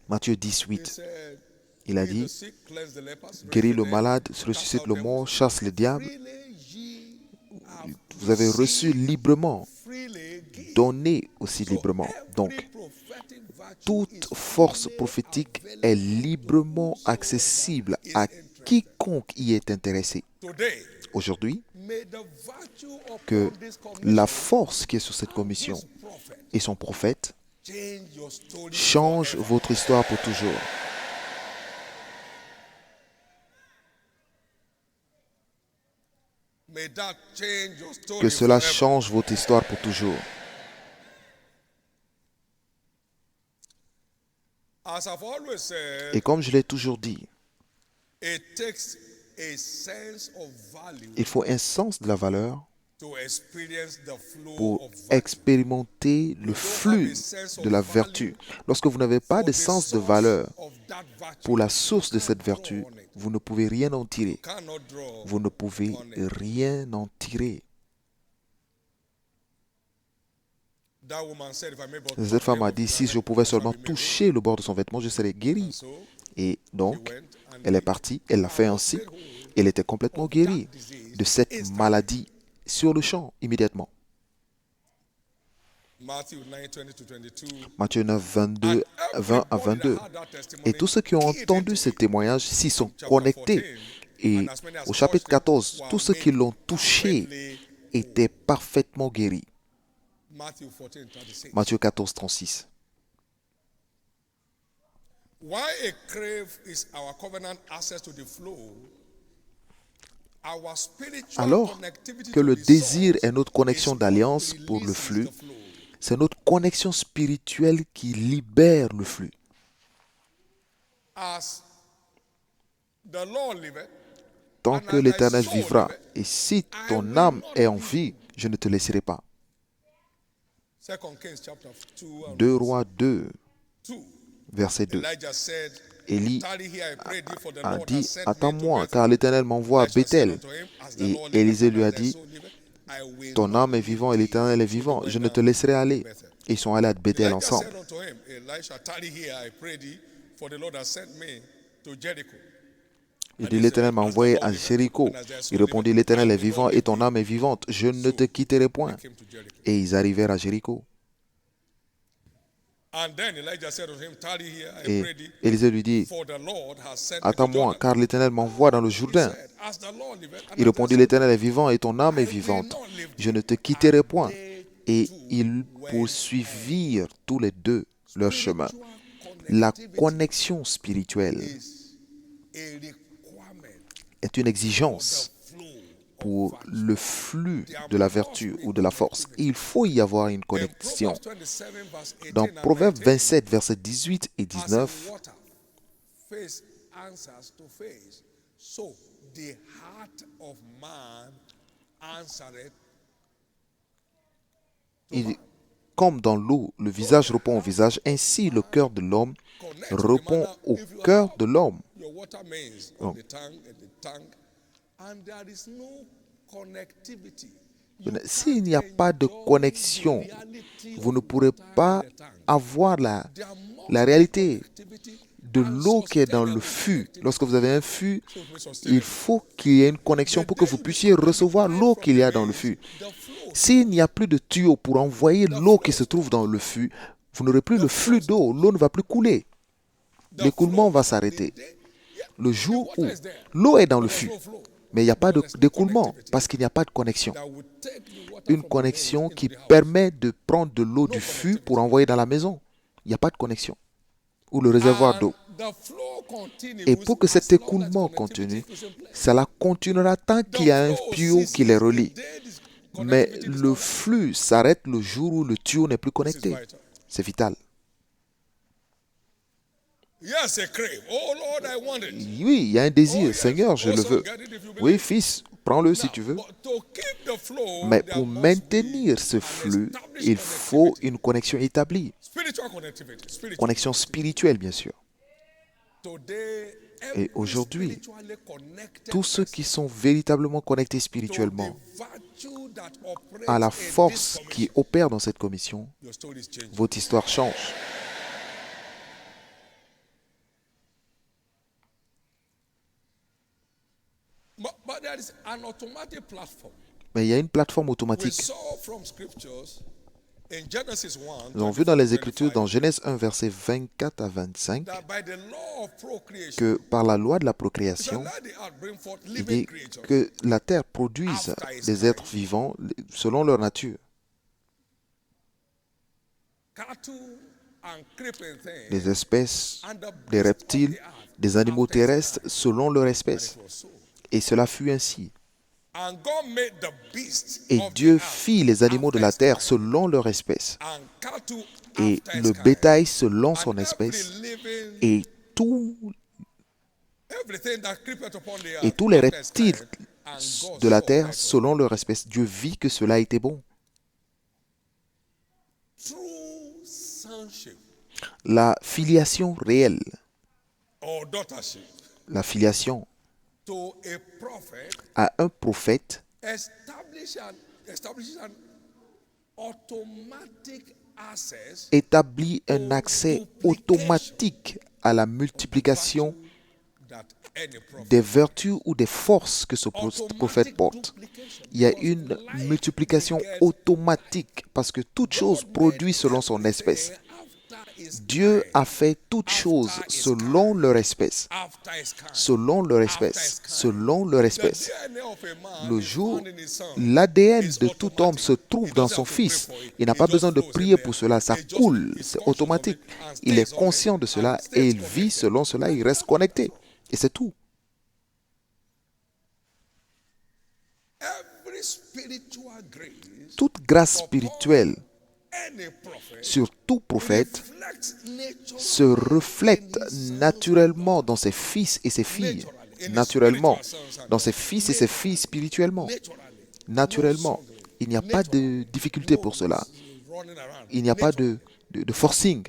Matthieu 18, il a dit, guéris le malade, ressuscite le mort, chasse le diable. Vous avez reçu librement, donnez aussi librement. Donc, toute force prophétique est librement accessible à quiconque y est intéressé. Aujourd'hui, que la force qui est sur cette commission et son prophète change votre histoire pour toujours. Que cela change votre histoire pour toujours. Et comme je l'ai toujours dit, il faut un sens de la valeur pour expérimenter le flux de la vertu. Lorsque vous n'avez pas de sens de valeur pour la source de cette vertu, vous ne pouvez rien en tirer. Vous ne pouvez rien en tirer. Cette femme a dit, si je pouvais seulement toucher le bord de son vêtement, je serais guérie. Et donc, elle est partie, elle l'a fait ainsi. Elle était complètement guérie de cette maladie sur le champ, immédiatement. Matthieu 9, 20 à 22. Et tous ceux qui ont entendu ce témoignage s'y sont connectés. Et au chapitre 14, tous ceux qui l'ont touché étaient parfaitement guéris. Matthieu 14, 36. Alors que le désir est notre connexion d'alliance pour le flux, c'est notre connexion spirituelle qui libère le flux. Tant que l'Éternel vivra, et si ton âme est en vie, je ne te laisserai pas. 2 Rois 2, verset 2. Élie a dit, attends-moi, car l'Éternel m'envoie à Bethel. Et Élisée lui a dit, ton âme est vivant et l'Éternel est vivant, je ne te laisserai aller. Et ils sont allés à Bethel ensemble. Il dit, l'Éternel m'a envoyé à Jéricho. Il répondit, l'Éternel est vivant et ton âme est vivante, je ne te quitterai point. Et ils arrivèrent à Jéricho. Et Élisée lui dit, attends-moi, car l'Éternel m'envoie dans le Jourdain. Il répondit, l'Éternel est vivant et ton âme est vivante. Je ne te quitterai point. Et ils poursuivirent tous les deux leur chemin. La connexion spirituelle est une exigence pour le flux de la vertu ou de la force. Il faut y avoir une connexion. Dans Proverbe 27, versets 18 et 19, il dit, comme dans l'eau, le visage répond au visage, ainsi le cœur de l'homme répond au cœur de l'homme. Donc, and there is no connectivity. S'il n'y a pas de connexion, vous ne pourrez pas avoir la réalité de l'eau qui est dans le fût. Lorsque vous avez un fût, il faut qu'il y ait une connexion pour que vous puissiez recevoir l'eau qu'il y a dans le fût. S'il n'y a plus de tuyau pour envoyer l'eau qui se trouve dans le fût, vous n'aurez plus le flux d'eau. L'eau ne va plus couler. L'écoulement va s'arrêter. Le jour où l'eau est dans le fût, mais il n'y a pas d'écoulement parce qu'il n'y a pas de connexion. Une connexion qui permet de prendre de l'eau du fût pour envoyer dans la maison. Il n'y a pas de connexion. Ou le réservoir d'eau. Et pour que cet écoulement continue, cela continuera tant qu'il y a un tuyau qui les relie. Mais le flux s'arrête le jour où le tuyau n'est plus connecté. C'est vital. Oui, il y a un désir. Seigneur, je le veux. Oui, fils, prends-le si tu veux. Mais pour maintenir ce flux, il faut une connexion établie. Connexion spirituelle, bien sûr. Et aujourd'hui, tous ceux qui sont véritablement connectés spirituellement à la force qui opère dans cette commission, votre histoire change. Mais il y a une plateforme automatique. Nous avons vu dans les Écritures, dans Genèse 1, versets 24 à 25, que par la loi de la procréation, il dit que la terre produise des êtres vivants selon leur nature. Des espèces, des reptiles, des animaux terrestres selon leur espèce. Et cela fut ainsi. Et Dieu fit les animaux de la terre selon leur espèce, et le bétail selon son espèce, et tous les reptiles de la terre selon leur espèce. Dieu vit que cela était bon. La filiation réelle, la filiation à un prophète établit un accès automatique à la multiplication des vertus ou des forces que ce prophète porte. Il y a une multiplication automatique parce que toute chose produit selon son espèce. Dieu a fait toutes choses selon leur espèce. Selon leur espèce. Selon leur espèce. Le jour, l'ADN de tout homme se trouve dans son Fils. Il n'a pas besoin de prier pour cela. Ça coule. C'est automatique. Il est conscient de cela et il vit selon cela. Il reste connecté. Et c'est tout. Toute grâce spirituelle sur tout prophète se reflète naturellement dans ses fils et ses filles. Naturellement. Dans ses fils et ses filles spirituellement. Naturellement. Il n'y a pas de difficulté pour cela. Il n'y a pas de forcing.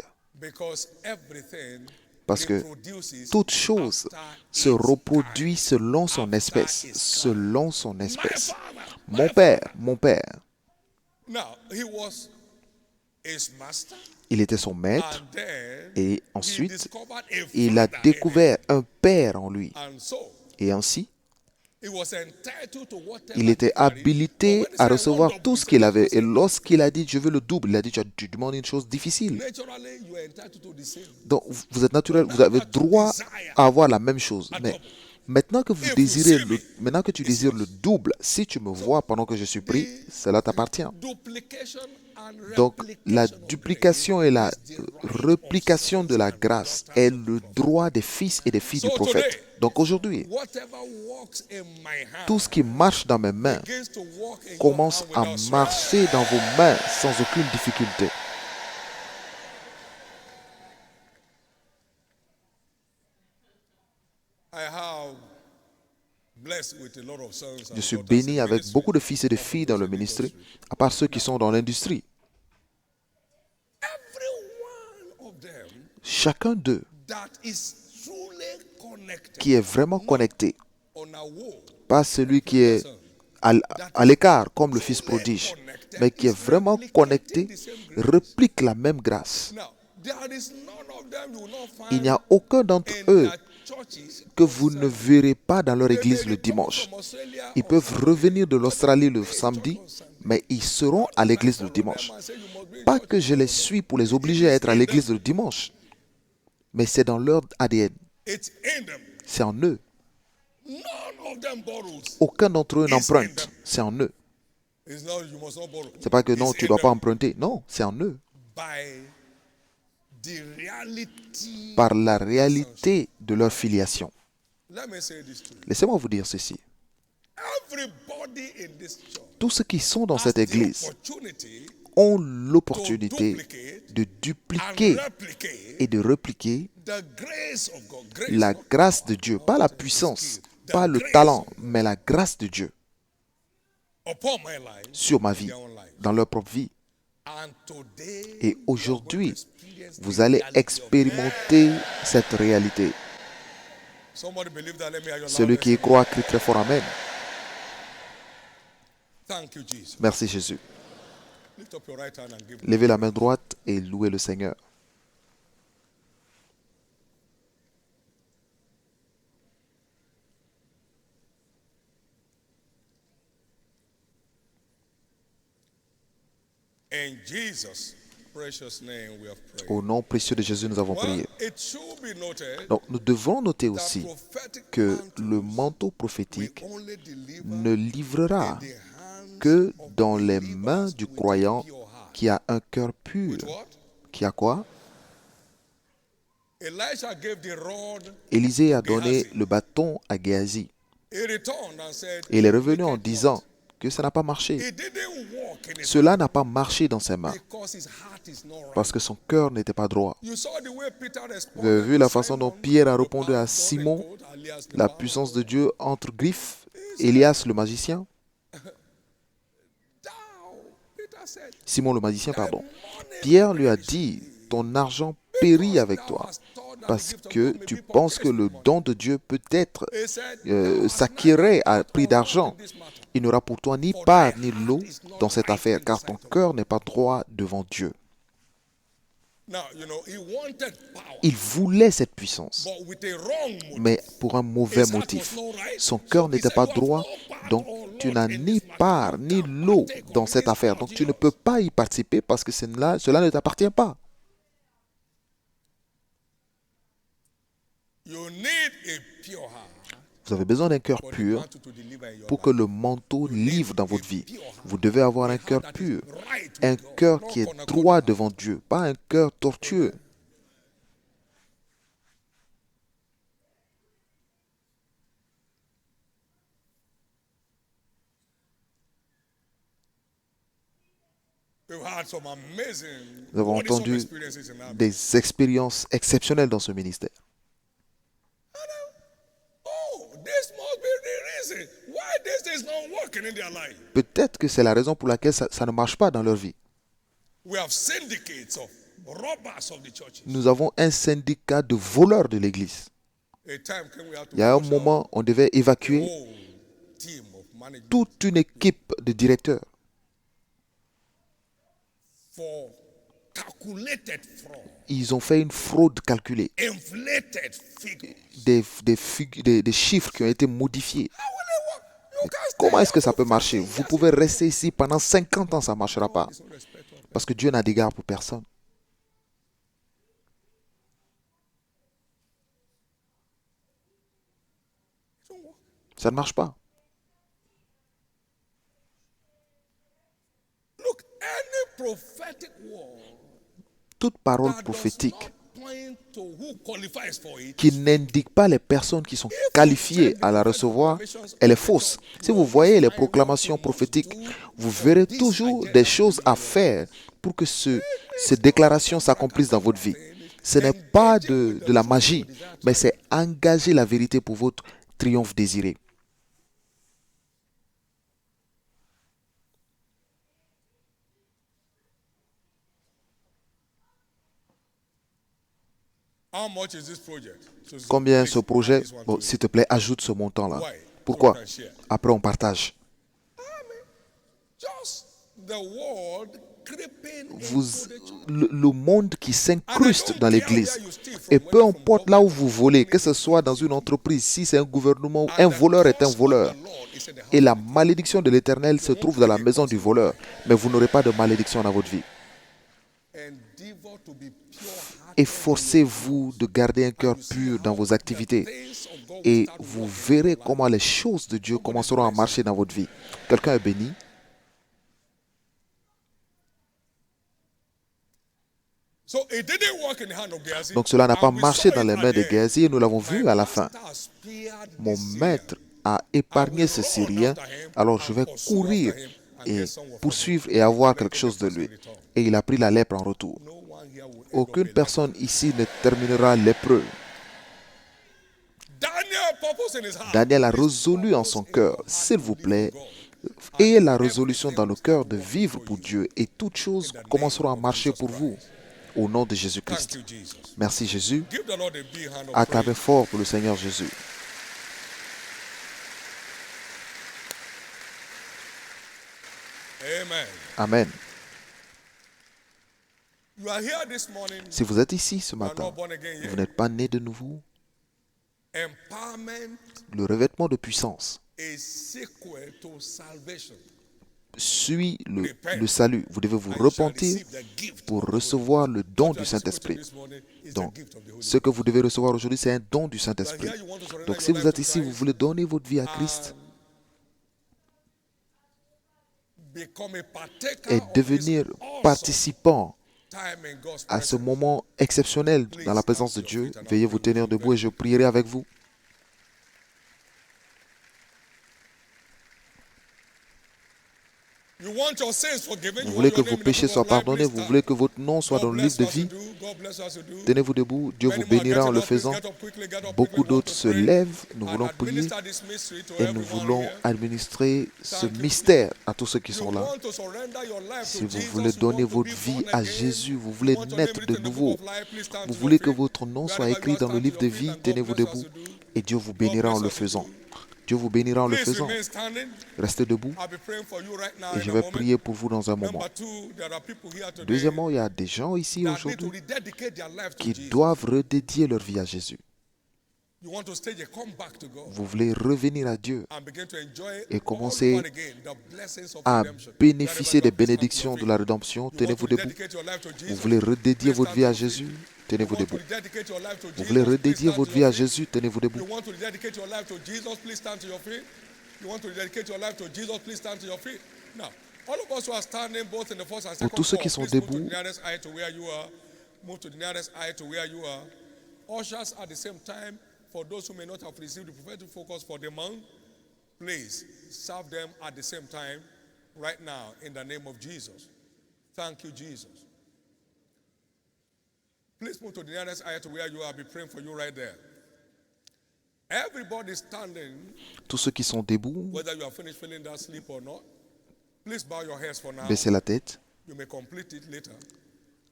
Parce que toute chose se reproduit selon son espèce. Selon son espèce. Mon père, il était son maître et ensuite il a découvert un père en lui. Et ainsi, il était habilité à recevoir tout ce qu'il avait. Et lorsqu'il a dit, je veux le double, il a dit, tu demandes une chose difficile. Donc, vous êtes naturel, vous avez droit à avoir la même chose. Mais maintenant que tu désires le double, si tu me vois pendant que je suis pris, cela t'appartient. Donc, la duplication et la réplication de la grâce est le droit des fils et des filles du prophète. Donc aujourd'hui, tout ce qui marche dans mes mains commence à marcher dans vos mains sans aucune difficulté. Je suis béni avec beaucoup de fils et de filles dans le ministère, à part ceux qui sont dans l'industrie. Chacun d'eux qui est vraiment connecté, pas celui qui est à, à l'écart comme le fils prodige, mais qui est vraiment connecté, réplique la même grâce. Il n'y a aucun d'entre eux que vous ne verrez pas dans leur église le dimanche. Ils peuvent revenir de l'Australie le samedi, mais ils seront à l'église le dimanche. Pas que je les suis pour les obliger à être à l'église le dimanche, mais c'est dans leur ADN. C'est en eux. Aucun d'entre eux n'emprunte. C'est en eux. C'est pas que non, tu ne dois pas emprunter. Non, c'est en eux. Par la réalité de leur filiation. Laissez-moi vous dire ceci. Tous ceux qui sont dans cette église ont l'opportunité de dupliquer et de répliquer la grâce de Dieu, pas la puissance, pas le talent, mais la grâce de Dieu sur ma vie, dans leur propre vie. Et aujourd'hui, vous allez expérimenter cette réalité. Celui qui y croit crie très fort Amen. Merci Jésus. Levez la main droite et louez le Seigneur. Au nom précieux de Jésus, nous avons prié. Donc, nous devons noter aussi que le manteau prophétique ne livrera que dans les mains du croyant qui a un cœur pur. Qui a quoi? Élisée a donné le bâton à Géasi. Et il est revenu en disant que ça n'a pas marché. Cela n'a pas marché dans ses mains parce que son cœur n'était pas droit. Vous avez vu la façon dont Pierre a répondu à Simon, la puissance de Dieu entre griffes, Élias le magicien. Simon le magicien, pardon. Pierre lui a dit, ton argent périt avec toi parce que tu penses que le don de Dieu peut-être s'acquérait à prix d'argent. Il n'aura pour toi ni part ni lot dans cette affaire, car ton cœur n'est pas droit devant Dieu. Il voulait cette puissance, mais pour un mauvais motif. Son cœur n'était pas droit, donc tu n'as ni part ni lot dans cette affaire. Donc tu ne peux pas y participer parce que cela ne t'appartient pas. Vous avez besoin d'un cœur pur pour que le manteau livre dans votre vie. Vous devez avoir un cœur pur, un cœur qui est droit devant Dieu, pas un cœur tortueux. Nous avons entendu des expériences exceptionnelles dans ce ministère. Peut-être que c'est la raison pour laquelle ça ne marche pas dans leur vie. Nous avons un syndicat de voleurs de l'Église. Il y a un moment, on devait évacuer toute une équipe de directeurs ils ont fait une fraude calculée. Des chiffres qui ont été modifiés. Comment est-ce que ça peut marcher? Vous pouvez rester ici pendant 50 ans, ça ne marchera pas. Parce que Dieu n'a d'égard pour personne. Ça ne marche pas. Toute parole prophétique qui n'indique pas les personnes qui sont qualifiées à la recevoir, elle est fausse. Si vous voyez les proclamations prophétiques, vous verrez toujours des choses à faire pour que ces déclarations s'accomplissent dans votre vie. Ce n'est pas de la magie, mais c'est engager la vérité pour votre triomphe désiré. Combien ce projet? Bon, s'il te plaît, ajoute ce montant-là. Pourquoi? Après, on partage. the world creeping vous, into the church. le monde qui s'incruste dans l'Église. Et peu importe là où vous volez, que ce soit dans une entreprise, si c'est un gouvernement, un voleur est un voleur. Et la malédiction de l'Éternel se trouve dans la maison du voleur. Mais vous n'aurez pas de malédiction dans votre vie. Endeavor to be pure-hearted. Efforcez-vous de garder un cœur pur dans vos activités. Et vous verrez comment les choses de Dieu commenceront à marcher dans votre vie. Quelqu'un est béni. So it didn't work in the hand of Gehazi. Donc cela n'a pas And we marché saw dans it les mains right de there. Géasi et nous l'avons vu My à la fin. master has spared Mon the Syrian. maître a épargné ce Syrien, alors je vais courir et poursuivre et avoir quelque chose de lui. Et il a pris la lèpre en retour. No one here will end up Aucune a personne ici ne terminera lépreux. Daniel purpose in his heart. Daniel a résolu en son cœur, s'il vous plaît, ayez la résolution dans le cœur de vivre pour Dieu et toutes choses commenceront à marcher pour vous. Au nom de Jésus-Christ. Thank you, Jesus. Merci Jésus. Give the Lord a big hand of Acclamez praise. fort pour le Seigneur Jésus. Amen. Amen. You are here this morning. Si vous êtes ici ce You are matin, not born again vous yet. n'êtes pas né de nouveau, Empowerment le revêtement de puissance is sequel to salvation. suit le salut. Vous devez vous And you shall repentir receive the gift pour of the recevoir le don Holy du Spirit. Saint-Esprit. This morning is the Donc, gift of the Holy ce que vous devez recevoir aujourd'hui, c'est un don du Spirit. Saint-Esprit. Here you want to surrender Donc, your si vous life êtes to ici, vous Christ voulez donner votre vie à Christ and become a partaker et of devenir this awesome participant time in God's à ce presence. moment exceptionnel dans la présence de Dieu, veuillez vous tenir debout et je prierai avec vous. You want your sins forgiven. Vous You voulez want que your vos name in the péchés book soient of life. pardonnés, Please vous stand. voulez que votre nom soit dans God le livre bless de us vie. to do. God bless us to do. Tenez-vous debout, Dieu vous Many more are bénira en getting le up. Please faisant. get up quickly, get up Beaucoup quickly. We want d'autres to se pray lèvent, nous and voulons prier administer this mystery to et nous everyone voulons here. administrer ce Thank you, mystère à tous ceux qui You sont là. want to surrender your life Si to vous Jesus, voulez you donner want to votre be vie born à again, Jésus, vous you voulez want your name naître de written in the nouveau, book of life, please stand vous to voulez your que feet. votre nom soit Wherever you écrit are, dans le stand livre to de your feet vie, and God tenez-vous bless us debout to do. et Dieu vous God bénira en bless le us to faisant. do. Dieu vous bénira en le Please faisant. remain standing. Restez debout I'll be praying for you right now et in je a vais moment. prier pour vous dans un moment. Number two, there are people here today Deuxièmement, il y a des gens ici that need to aujourd'hui rededicate their life to qui Jesus. doivent redédier leur vie à Jésus. You want to stage a comeback to God Vous voulez revenir à Dieu and begin to enjoy et all commencer over again the blessings of à redemption. bénéficier des Wherever you are, please stand to bénédictions your de feet. la rédemption. You want Tenez-vous to debout. rededicate your life to Vous Jesus. voulez redédier Please votre stand vie to à your feet. Jésus. You Tenez-vous want to debout. rededicate your life to Vous Jesus. voulez Please redédier stand to votre your vie à feet. Jésus. Tenez-vous You debout. want to rededicate your life to Jesus, please stand to your feet. You want to rededicate your life to Jesus, please stand to your feet. Now, all of us who are standing both in the first and Pour second tous ceux floor, qui sont please move to debout, the nearest eye to where you are. Move to the nearest eye to where you are. Ushers at the same time, for those who may not have received the prophetic focus for the month, please serve them at the same time right now in the name of Jesus. Thank you, Jesus. Please move to the nearest eye to where you are. I'll be praying for you right there. Everybody standing, tous ceux qui sont debout, whether you are finished feeling that sleep or not, please bow your heads for now. baissez la tête You may complete it later.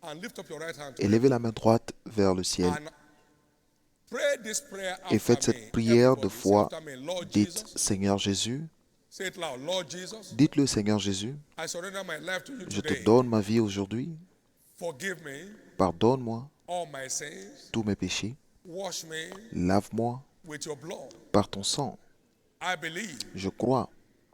And lift up your right hand to et levez la main droite vers le ciel and pray this prayer et after faites me. cette prière de Everybody, say foi. after me. Lord Dites, Jesus, Seigneur Jésus, say it loud. Lord Jesus, dites-le Seigneur Jésus, I surrender my life to you je te today. donne ma vie aujourd'hui, Forgive me pardonne-moi all my sins. tous mes péchés, Wash me lave-moi with your blood. par ton sang. I believe Je crois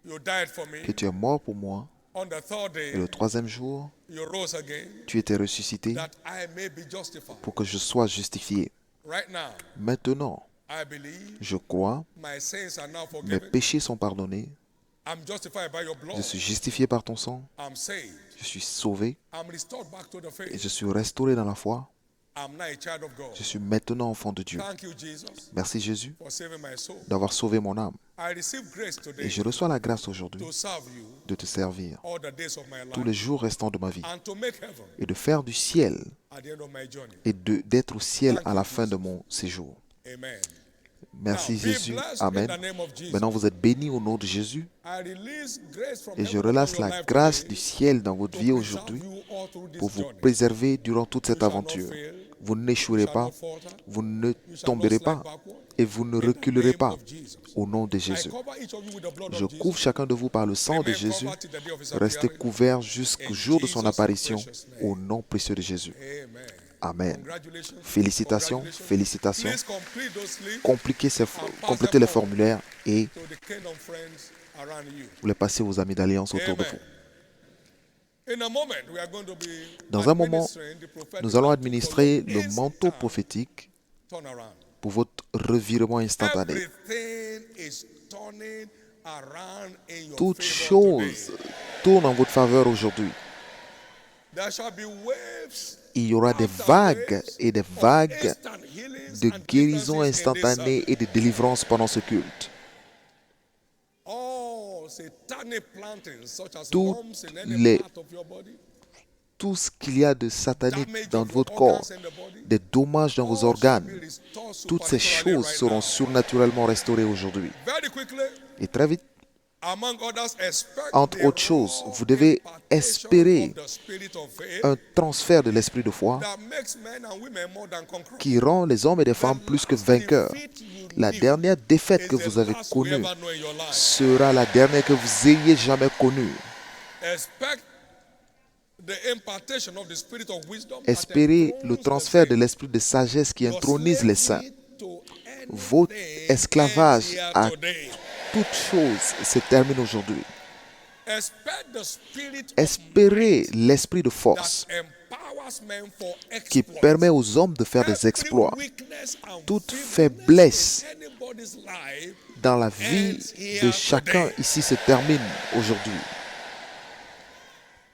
you died for me. que tu es mort pour moi On the third et day, le troisième jour, you rose again tu étais ressuscité that I may be justified. pour que je sois justifié. Right now, Maintenant, I believe je crois, my sins are now mes forgiven. péchés sont pardonnés, I'm justified by your blood. je suis justifié par ton sang, I'm saved. je suis sauvé I'm restored back to the et faith. je suis restauré dans la foi. I'm now a child of God. Je suis maintenant enfant de Dieu. Thank you, Jesus, Merci Jésus for saving my soul. d'avoir sauvé mon âme. I receive grace Et today je reçois la grâce aujourd'hui to serve you de te servir all the days of my tous les life jours restants de ma vie and to make heaven et de faire du ciel at the end of my journey. et d'être au ciel à la fin de mon séjour. Amen. Merci Now, be Jésus. blessed Amen. in the name of Jesus. Maintenant vous êtes bénis au nom de Jésus I release grace from et je heaven relâche upon your la life grâce today du ciel dans votre to vie preserve aujourd'hui you all through this pour vous journey. préserver durant toute cette You shall not aventure. fail. vous n'échouerez shall pas, not falter, vous ne you shall not tomberez slide pas backward. et vous ne In the reculerez name pas. of Jesus. Au nom de I Jésus. cover each of you with the blood Je of Jesus. couvre chacun de vous par le sang de Remain Jésus. covered till the day of his Restez appearing. couverts jusqu'au In jour de son Jesus' apparition. precious name. Au nom précieux de Jésus. Amen. Amen. Congratulations. Félicitations, Congratulations. félicitations. Please complete those slips Complétez les formulaires et to the kingdom friends around you. vous les passez aux amis d'alliance autour de Amen. vous. In a moment, we are going to be Dans un moment, administering the prophetic nous allons mantle administrer for your le manteau instant prophétique turnaround. pour votre revirement instantané. Everything is turning around in your Toute favor today. chose tourne en votre faveur aujourd'hui. There shall be waves Il y aura des after vagues waves et des of vagues instant healings de and guérison deliverances in this instantanée service. et de délivrance pendant ce culte. All satanic plantings, such as Toutes worms in any les- part of your body, Tout ce qu'il y a de satanique damage dans of votre your corps, organs in the body, des dommages dans vos all shall organes, be restored toutes ces supernaturally choses right seront now. surnaturellement restaurées aujourd'hui. Very quickly, Et très vite, among others, expect entre the autres choses, raw vous devez impartation espérer of the spirit of faith un transfert de l'esprit de foi that makes men and women more than conquerors. qui rend les hommes et les femmes plus que vainqueurs. La dernière défaite que vous avez connue sera la dernière que vous ayez jamais connue. Expect the impartation of the spirit of wisdom that Espérez le enthrones the transfert de saints. l'esprit de sagesse qui Your intronise les saints. slavery to Votre anything esclavage ends here à today. toute chose se termine aujourd'hui. Expect the spirit of Espérez l'esprit de that force empowers men for qui exploits. permet aux hommes de faire des Every exploits. weakness and Toute feebleness faiblesse in anybody's life dans la vie de chacun ici se termine aujourd'hui.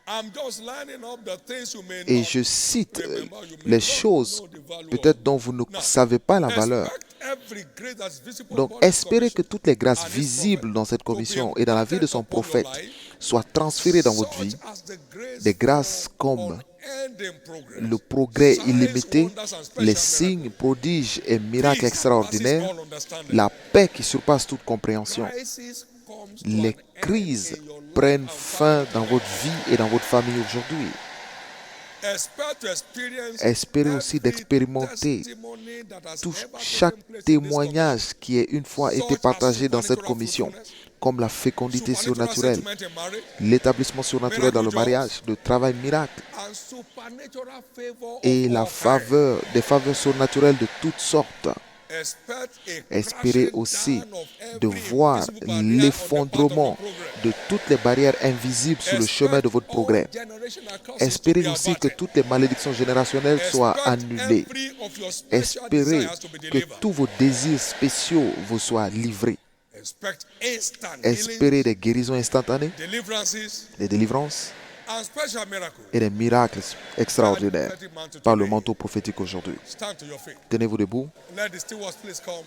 I'm just lining up the things you may Et not je cite remember, you may les not choses know the value peut-être of. dont vous ne Now, savez pas la valeur. Expect every grace that's visible Donc upon this espérez que commission toutes les grâces and this visibles prophet dans cette to be commission et dans la vie de son imparted upon prophète your life, soient transférées dans votre such vie, as the grace des grâces for comme unending progress, le progrès signs, illimité, wonders, and special les miracles, signes, prodiges et miracles peace that extraordinaires, passes all understanding. la paix qui surpasse toute compréhension. Crisis comes to Les an end crises in your life prennent and fin family. dans votre vie et dans votre famille aujourd'hui. Expect to experience Espérez aussi every d'expérimenter testimony that has tout, ever chaque taken place in this témoignage qui ait une fois commission, été such as partagé dans cette supernatural commission, fruitfulness, comme la fécondité supernatural surnaturelle, settlement in marriage, l'établissement surnaturel dans le Miracle jobs. mariage, le travail miracle and supernatural favor et of la all kinds. faveur, des faveurs surnaturelles de toutes sortes. Expect a Espérez crashing aussi down of de every voir invisible barrier on the l'effondrement path of your progress. de toutes les barrières invisibles sur le chemin de votre Expect progrès. all generational curses Espérez to be aussi que averted. toutes les malédictions générationnelles soient Expect annulées. every of your special Espérez desires to be que delivered. tous vos désirs spéciaux vous soient livrés. Expect instant Espérez healing, des guérisons instantanées, deliverances, des délivrances and special miracles. et des miracles extraordinaires par le manteau prophétique aujourd'hui. Stand to your feet. Tenez-vous debout. Let the stewards please come.